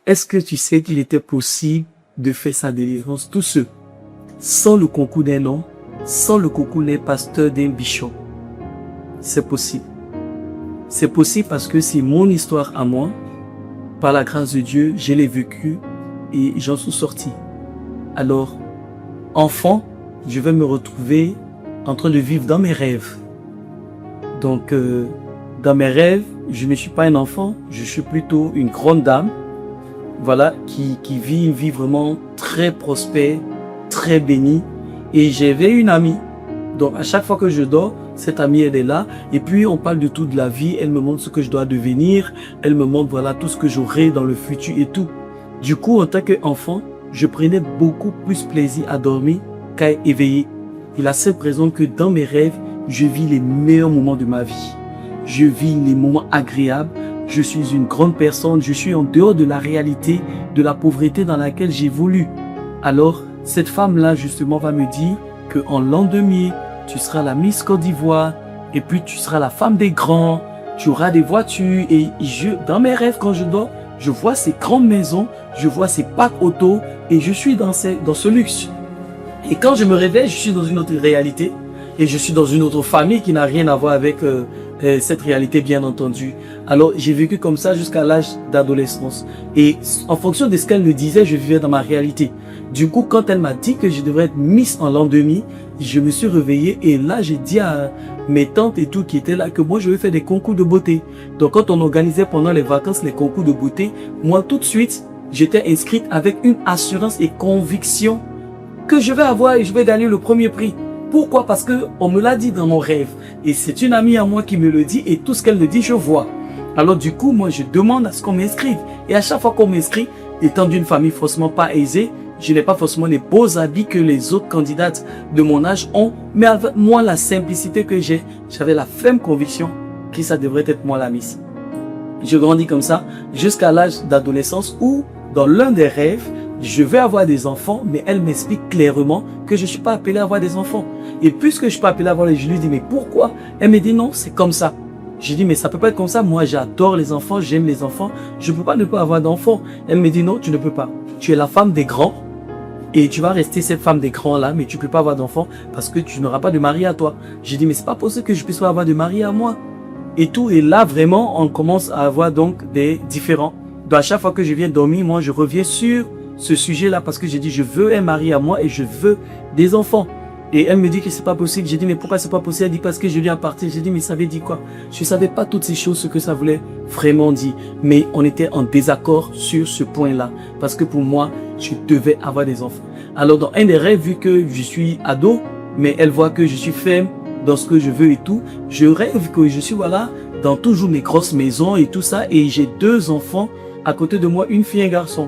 Est-ce que tu sais qu'il était possible de faire sa délivrance tout seul, sans le concours d'un homme, sans le concours d'un pasteur, d'un bishop? C'est possible. C'est possible parce que c'est mon histoire à moi. Par la grâce de Dieu, je l'ai vécu et j'en suis sorti. Alors, enfant, je vais me retrouver en train de vivre dans mes rêves. Donc, dans mes rêves, je ne suis pas un enfant, je suis plutôt une grande dame, voilà, qui vit une vie vraiment très prospère, très bénie. Et j'avais une amie. Donc, à chaque fois que je dors, cette amie, elle est là. Et puis, on parle de tout de la vie. Elle me montre ce que je dois devenir. Elle me montre, voilà, tout ce que j'aurai dans le futur et tout. Du coup, en tant qu'enfant, je prenais beaucoup plus plaisir à dormir qu'à éveiller. Et la seule raison que dans mes rêves, je vis les meilleurs moments de ma vie. Je vis les moments agréables. Je suis une grande personne. Je suis en dehors de la réalité, de la pauvreté dans laquelle j'évolue. Alors, cette femme-là, justement, va me dire qu'en l'an 2000, tu seras la Miss Côte d'Ivoire, et puis tu seras la femme des grands, tu auras des voitures, et dans mes rêves, quand je dors, je vois ces grandes maisons, je vois ces packs auto, et je suis dans ce luxe. Et quand je me réveille, je suis dans une autre réalité, et je suis dans une autre famille qui n'a rien à voir avec cette réalité, bien entendu. Alors, j'ai vécu comme ça jusqu'à l'âge d'adolescence. Et en fonction de ce qu'elle me disait, je vivais dans ma réalité. Du coup, quand elle m'a dit que je devrais être Miss en l'an 2000, je me suis réveillé et là, j'ai dit à mes tantes et tout qui étaient là que moi, je vais faire des concours de beauté. Donc, quand on organisait pendant les vacances les concours de beauté, moi, tout de suite, j'étais inscrite avec une assurance et conviction que je vais avoir et je vais gagner le premier prix. Pourquoi? Parce que on me l'a dit dans mon rêve. Et c'est une amie à moi qui me le dit et tout ce qu'elle me dit, je vois. Alors du coup, moi, je demande à ce qu'on m'inscrive. Et à chaque fois qu'on m'inscrit, étant d'une famille forcément pas aisée, je n'ai pas forcément les beaux habits que les autres candidates de mon âge ont. Mais avec moi, la simplicité que j'ai, j'avais la ferme conviction que ça devrait être moi la Miss. Je grandis comme ça jusqu'à l'âge d'adolescence où, dans l'un des rêves, je vais avoir des enfants, mais elle m'explique clairement que je ne suis pas appelé à avoir des enfants. Et puisque je ne suis pas appelé à avoir, je lui dis, mais pourquoi? Elle me dit, non, c'est comme ça. J'ai dit, mais ça peut pas être comme ça. Moi, j'adore les enfants, j'aime les enfants. Je ne peux pas ne pas avoir d'enfants. Elle me dit, non, tu ne peux pas. Tu es la femme des grands et tu vas rester cette femme des grands là, mais tu ne peux pas avoir d'enfants parce que tu n'auras pas de mari à toi. J'ai dit, mais c'est pas possible que je puisse pas avoir de mari à moi. Et tout, et là, vraiment, on commence à avoir donc des différends. Donc, à chaque fois que je viens dormir, moi, je reviens sur ce sujet-là parce que j'ai dit, je veux un mari à moi et je veux des enfants. Et elle me dit que c'est pas possible. J'ai dit, mais pourquoi c'est pas possible? Elle dit, parce que je lui ai parti. J'ai dit, mais ça veut dire quoi? Je savais pas toutes ces choses, ce que ça voulait vraiment dire. Mais on était en désaccord sur ce point-là. Parce que pour moi, je devais avoir des enfants. Alors, dans un des rêves, vu que je suis ado, mais elle voit que je suis ferme dans ce que je veux et tout, je rêve que je suis, voilà, dans toujours mes grosses maisons et tout ça. Et j'ai 2 enfants à côté de moi, une fille et un garçon.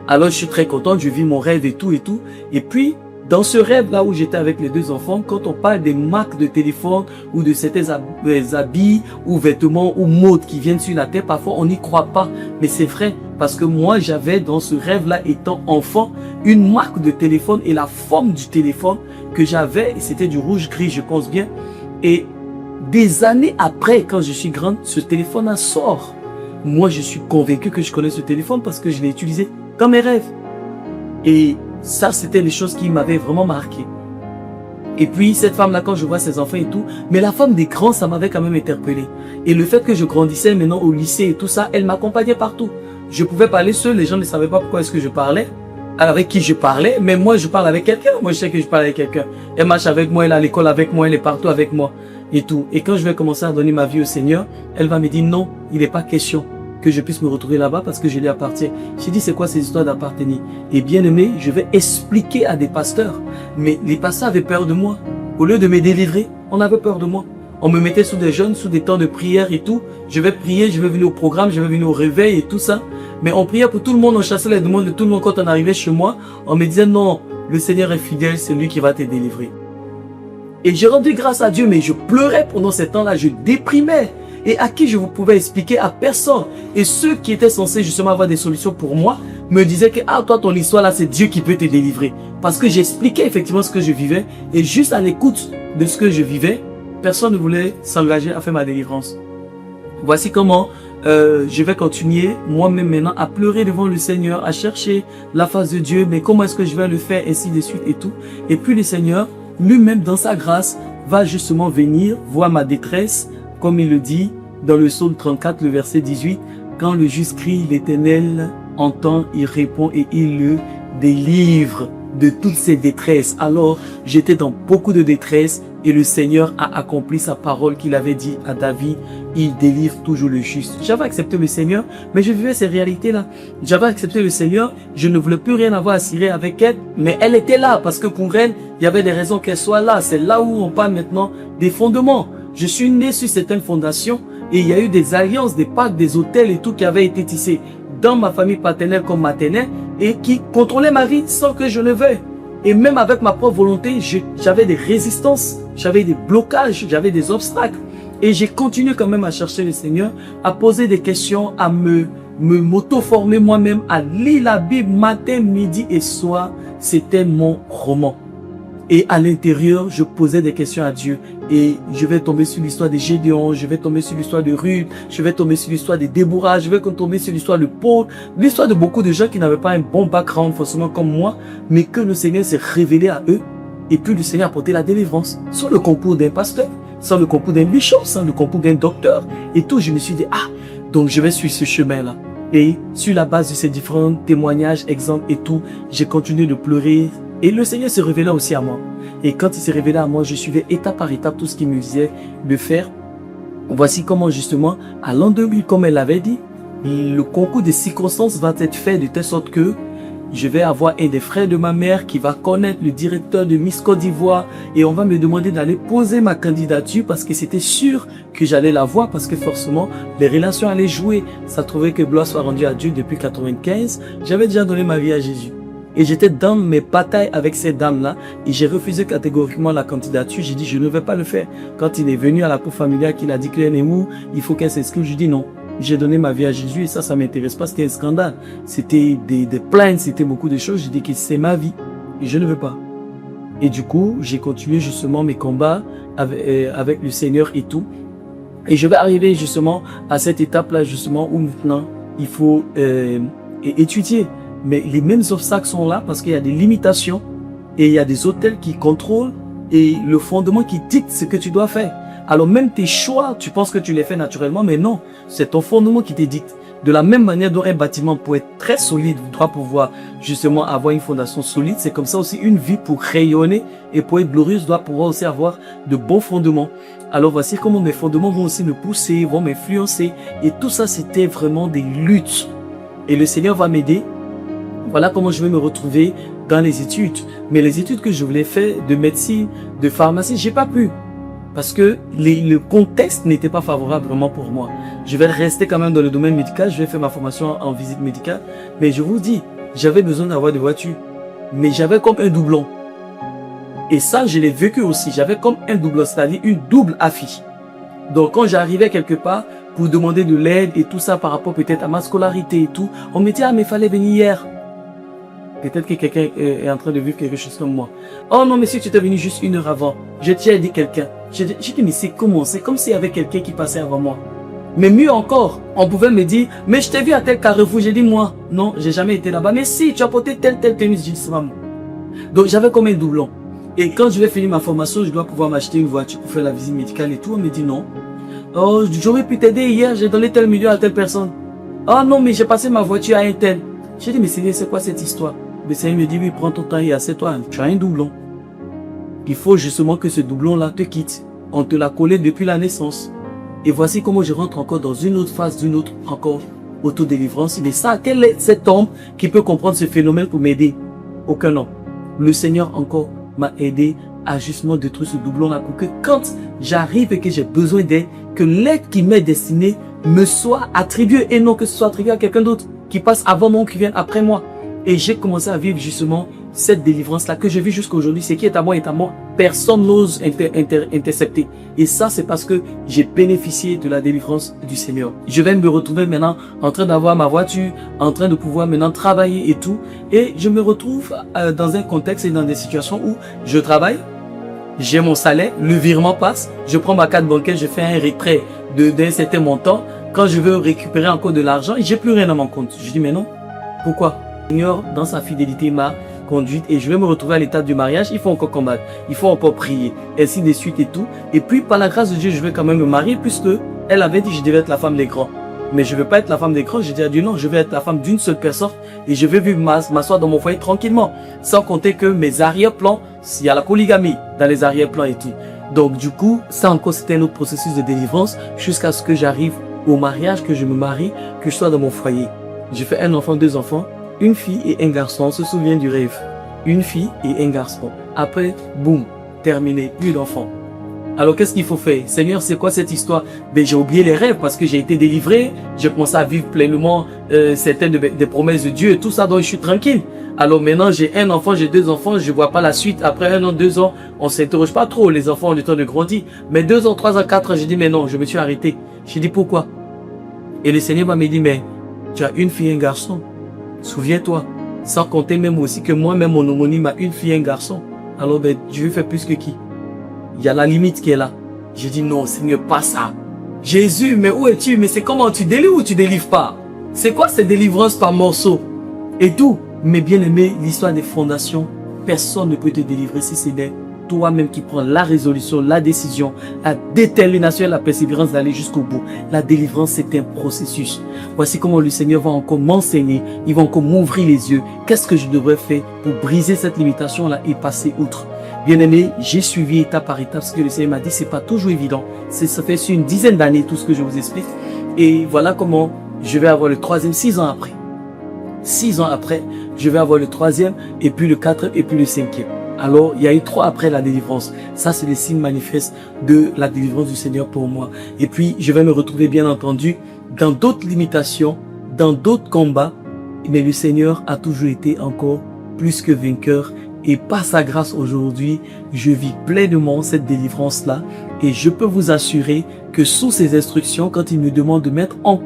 Alors, je suis très contente, je vis mon rêve et tout et tout. Et puis, dans ce rêve-là où j'étais avec les 2 enfants, quand on parle des marques de téléphone ou de certains habits ou vêtements ou modes qui viennent sur la tête, parfois on n'y croit pas. Mais c'est vrai, parce que moi j'avais dans ce rêve-là, étant enfant, une marque de téléphone et la forme du téléphone que j'avais, et c'était du rouge-gris, je pense bien. Et des années après, quand je suis grande, ce téléphone-là sort. Moi, je suis convaincu que je connais ce téléphone parce que je l'ai utilisé dans mes rêves. Et ça, c'était les choses qui m'avaient vraiment marqué. Et puis, cette femme-là, quand je vois ses enfants et tout, mais la femme des grands, ça m'avait quand même interpellé. Et le fait que je grandissais maintenant au lycée et tout ça, elle m'accompagnait partout. Je pouvais parler seul, les gens ne savaient pas pourquoi est-ce que je parlais, avec qui je parlais, mais moi, je parle avec quelqu'un. Moi, je sais que je parle avec quelqu'un. Elle marche avec moi, elle est à l'école avec moi, elle est partout avec moi et tout. Et quand je vais commencer à donner ma vie au Seigneur, elle va me dire non, il n'est pas question que je puisse me retrouver là-bas parce que je lui appartiens. J'ai dit, c'est quoi ces histoires d'appartenir? Et bien aimé, je vais expliquer à des pasteurs. Mais les pasteurs avaient peur de moi. Au lieu de me délivrer, on avait peur de moi. On me mettait sous des jeûnes, sous des temps de prière et tout. Je vais prier, je vais venir au programme, je vais venir au réveil et tout ça. Mais on priait pour tout le monde, on chassait les demandes de tout le monde. Quand on arrivait chez moi, on me disait, non, le Seigneur est fidèle, c'est lui qui va te délivrer. Et j'ai rendu grâce à Dieu, mais je pleurais pendant ces temps-là, je déprimais. Et à qui je vous pouvais expliquer? À personne. Et ceux qui étaient censés justement avoir des solutions pour moi me disaient que ah, toi ton histoire là c'est Dieu qui peut te délivrer. Parce que j'expliquais effectivement ce que je vivais et juste à l'écoute de ce que je vivais, personne ne voulait s'engager à faire ma délivrance. Voici comment je vais continuer moi-même maintenant à pleurer devant le Seigneur, à chercher la face de Dieu, mais comment est-ce que je vais le faire, ainsi de suite et tout. Et puis le Seigneur, lui-même dans sa grâce, va justement venir voir ma détresse, comme il le dit dans le psaume 34, le verset 18, quand le juste crie, l'Éternel entend, il répond et il le délivre de toutes ses détresses. Alors, j'étais dans beaucoup de détresse et le Seigneur a accompli sa parole qu'il avait dit à David, il délivre toujours le juste. J'avais accepté le Seigneur, mais je vivais ces réalités-là. J'avais accepté le Seigneur, je ne voulais plus rien avoir à cirer avec elle, mais elle était là parce que pour elle, il y avait des raisons qu'elle soit là. C'est là où on parle maintenant des fondements. Je suis né sur certaines fondations et il y a eu des alliances, des pactes, des hôtels et tout qui avaient été tissés dans ma famille paternelle comme maternelle et qui contrôlaient ma vie sans que je le veuille. Et même avec ma propre volonté, j'avais des résistances, j'avais des blocages, j'avais des obstacles. Et j'ai continué quand même à chercher le Seigneur, à poser des questions, à m'auto-former moi-même, à lire la Bible matin, midi et soir. C'était mon roman. Et à l'intérieur, je posais des questions à Dieu. Et je vais tomber sur l'histoire de Gédéon, je vais tomber sur l'histoire de Ruth, je vais tomber sur l'histoire de Déborah, je vais tomber sur l'histoire de Paul, l'histoire de beaucoup de gens qui n'avaient pas un bon background forcément comme moi, mais que le Seigneur s'est révélé à eux. Et puis le Seigneur a apporté la délivrance. Sans le concours d'un pasteur, sans le concours d'un bishop, sans le concours d'un docteur. Et tout, je me suis dit, donc je vais suivre ce chemin-là. Et sur la base de ces différents témoignages, exemples et tout, j'ai continué de pleurer. Et le Seigneur se révélait aussi à moi. Et quand il s'est révélé à moi, je suivais étape par étape tout ce qu'il me disait de faire. Voici comment justement, à l'an 2000, comme elle l'avait dit, le concours des circonstances va être fait de telle sorte que je vais avoir un des frères de ma mère qui va connaître le directeur de Miss Côte d'Ivoire et on va me demander d'aller poser ma candidature parce que c'était sûr que j'allais la voir parce que forcément les relations allaient jouer. Ça trouvait que gloire soit rendue à Dieu depuis 95. J'avais déjà donné ma vie à Jésus. Et j'étais dans mes batailles avec ces dames-là et j'ai refusé catégoriquement la candidature. J'ai dit, je ne vais pas le faire. Quand il est venu à la cour familiale, qu'il a dit qu'il est où, il faut qu'elle s'inscrive. Je dis non. J'ai donné ma vie à Jésus et ça m'intéresse pas. C'était un scandale. C'était des plaintes, c'était beaucoup de choses. J'ai dit que c'est ma vie et je ne veux pas. Et du coup, j'ai continué justement mes combats avec le Seigneur et tout. Et je vais arriver justement à cette étape-là justement où maintenant il faut étudier. Mais les mêmes obstacles sont là parce qu'il y a des limitations et il y a des hôtels qui contrôlent et le fondement qui dicte ce que tu dois faire. Alors même tes choix, tu penses que tu les fais naturellement, mais non, c'est ton fondement qui te dicte. De la même manière dont un bâtiment pour être très solide doit pouvoir justement avoir une fondation solide, c'est comme ça aussi une vie pour rayonner et pour être glorieuse doit pouvoir aussi avoir de bons fondements. Alors voici comment mes fondements vont aussi me pousser, vont m'influencer et tout ça c'était vraiment des luttes. Et le Seigneur va m'aider. Voilà comment je vais me retrouver dans les études. Mais les études que je voulais faire de médecine, de pharmacie, j'ai pas pu. Parce que le contexte n'était pas favorable vraiment pour moi. Je vais rester quand même dans le domaine médical. Je vais faire ma formation en visite médicale. Mais je vous dis, j'avais besoin d'avoir des voitures. Mais j'avais comme un doublon. Et ça, je l'ai vécu aussi. J'avais comme un doublon, c'est-à-dire une double affiche. Donc quand j'arrivais quelque part pour demander de l'aide et tout ça par rapport peut-être à ma scolarité et tout, on me dit, mais il fallait venir hier. Peut-être que quelqu'un est en train de vivre quelque chose comme moi. Oh non, monsieur, tu étais venu juste 1 heure avant. Je t'ai dit quelqu'un. J'ai dit, mais c'est comment? C'est comme s'il y avait quelqu'un qui passait avant moi. Mais mieux encore, on pouvait me dire, mais je t'ai vu à tel carrefour. J'ai dit, moi, non, j'ai jamais été là-bas. Mais si, tu as porté telle tenue. J'ai dit, c'est maman. Donc, j'avais comme un doublon. Et quand je vais finir ma formation, je dois pouvoir m'acheter une voiture pour faire la visite médicale et tout. On me dit non. Oh, j'aurais pu t'aider hier, j'ai donné tel million à telle personne. Oh non, mais j'ai passé ma voiture à un tel. J'ai dit, mais c'est quoi cette histoire? Le Seigneur me dit, oui, prends ton temps et assieds-toi. Tu as un doublon. Il faut justement que ce doublon-là te quitte. On te l'a collé depuis la naissance. Et voici comment je rentre encore dans une autre phase, d'une autre encore autodélivrance. Mais ça, quel est cet homme qui peut comprendre ce phénomène pour m'aider? Aucun homme. Le Seigneur encore m'a aidé à justement détruire ce doublon-là pour que quand j'arrive et que j'ai besoin d'aide, que l'aide qui m'est destinée me soit attribuée et non que ce soit attribué à quelqu'un d'autre qui passe avant moi ou qui vient après moi. Et j'ai commencé à vivre justement cette délivrance-là que je vis jusqu'à aujourd'hui. Ce qui est à moi est à moi. Personne n'ose intercepter. Et ça, c'est parce que j'ai bénéficié de la délivrance du Seigneur. Je vais me retrouver maintenant en train d'avoir ma voiture, en train de pouvoir maintenant travailler et tout. Et je me retrouve dans un contexte et dans des situations où je travaille, j'ai mon salaire, le virement passe, je prends ma carte bancaire, je fais un retrait d'un certain montant. Quand je veux récupérer encore de l'argent, j'ai plus rien à mon compte. Je dis, mais non. Pourquoi? Le Seigneur, dans sa fidélité, m'a conduite et je vais me retrouver à l'état du mariage. Il faut encore combattre, il faut encore prier, ainsi de suite et tout. Et puis, par la grâce de Dieu, je vais quand même me marier puisque elle avait dit que je devais être la femme des grands. Mais je ne veux pas être la femme des grands. J'ai dit à Dieu, non, je vais être la femme d'une seule personne et je vais vivre m'asseoir dans mon foyer tranquillement. Sans compter que mes arrière-plans, il y a la polygamie dans les arrière-plans et tout. Donc, du coup, ça encore, c'était un autre processus de délivrance jusqu'à ce que j'arrive au mariage, que je me marie, que je sois dans mon foyer. J'ai fait un enfant, 2 enfants, une fille et un garçon. On se souvient du rêve. Une fille et un garçon. Après, boum, terminé, plus d'enfants. Alors, qu'est-ce qu'il faut faire? Seigneur, c'est quoi cette histoire? Ben, j'ai oublié les rêves parce que j'ai été délivré. J'ai commencé à vivre pleinement certaines des promesses de Dieu et tout ça, donc je suis tranquille. Alors maintenant, j'ai un enfant, j'ai 2 enfants, je vois pas la suite. Après 1 an, 2 ans, on s'interroge pas trop. Les enfants ont le temps de grandir. Mais 2 ans, 3 ans, 4 ans, j'ai dit, mais non, je me suis arrêté. J'ai dit, pourquoi? Et le Seigneur m'a dit, mais tu as une fille et un garçon. Souviens-toi. Sans compter même aussi que moi-même, mon homonyme a une fille et un garçon. Alors, ben, Dieu fait plus que qui? Il y a la limite qui est là. J'ai dit, non, Seigneur, pas ça. Jésus, mais où es-tu? Mais c'est comment tu délivres ou tu délivres pas? C'est quoi cette délivrance par morceaux? Et tout. Mais bien aimé, l'histoire des fondations, personne ne peut te délivrer si ce n'est toi-même qui prends la résolution, la décision, la détermination et la persévérance d'aller jusqu'au bout. La délivrance, c'est un processus. Voici comment le Seigneur va encore m'enseigner, il va encore m'ouvrir les yeux. Qu'est-ce que je devrais faire pour briser cette limitation-là et passer outre? Bien aimé, j'ai suivi étape par étape ce que le Seigneur m'a dit. C'est pas toujours évident. Ça fait sur une dizaine d'années tout ce que je vous explique. Et voilà comment je vais avoir le 3e 6 ans après. 6 ans après, je vais avoir le 3e, et puis le 4e, et puis le 5e. Alors, il y a eu 3 après la délivrance. Ça, c'est les signes manifestes de la délivrance du Seigneur pour moi. Et puis, je vais me retrouver, bien entendu, dans d'autres limitations, dans d'autres combats. Mais le Seigneur a toujours été encore plus que vainqueur. Et par sa grâce, aujourd'hui, je vis pleinement cette délivrance-là. Et je peux vous assurer que sous ses instructions, quand il me demande de mettre en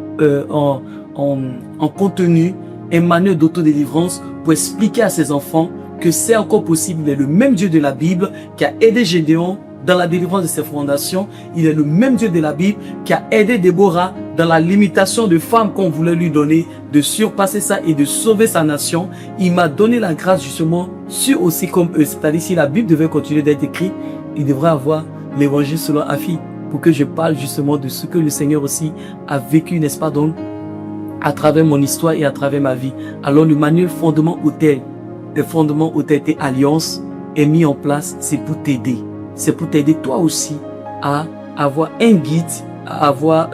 contenu un manuel d'autodélivrance pour expliquer à ses enfants que c'est encore possible. Il est le même Dieu de la Bible qui a aidé Gédéon dans la délivrance de ses fondations. Il est le même Dieu de la Bible qui a aidé Déborah dans la limitation de femmes qu'on voulait lui donner, de surpasser ça et de sauver sa nation. Il m'a donné la grâce justement sur aussi comme eux. C'est-à-dire si la Bible devait continuer d'être écrite, il devrait avoir l'évangile selon Afi pour que je parle justement de ce que le Seigneur aussi a vécu, n'est-ce pas, donc à travers mon histoire et à travers ma vie. Alors le manuel fondement autel, le fondement autel et alliance est mis en place, c'est pour t'aider. C'est pour t'aider toi aussi à avoir un guide, à avoir,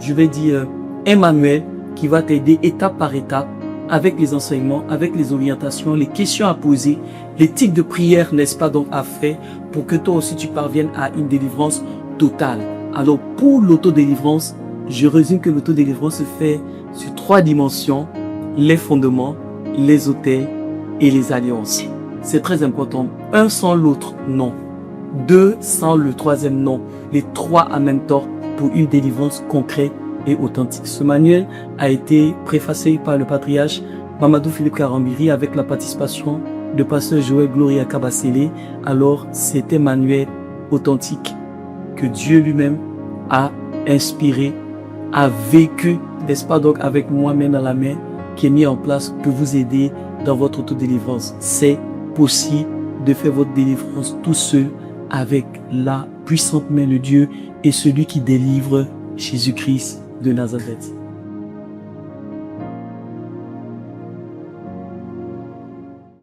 je vais dire, un manuel qui va t'aider étape par étape avec les enseignements, avec les orientations, les questions à poser, les types de prières, n'est-ce pas, donc à faire pour que toi aussi tu parviennes à une délivrance totale. Alors pour l'autodélivrance, je résume que l'autodélivrance se fait sur 3 dimensions, les fondements, les autels et les alliances. C'est très important. Un sans l'autre, non. 2 sans le 3e, non. Les 3 en même temps pour une délivrance concrète et authentique. Ce manuel a été préfacé par le patriarche Mamadou Philippe Karambiri avec la participation de pasteur Joël Gloria Kabasele. Alors, c'est un manuel authentique que Dieu lui-même a inspiré, a vécu, n'est-ce pas, donc avec moi main dans la main, qui est mis en place pour vous aider dans votre autodélivrance. C'est possible de faire votre délivrance tout seul avec la puissante main de Dieu et celui qui délivre, Jésus-Christ de Nazareth.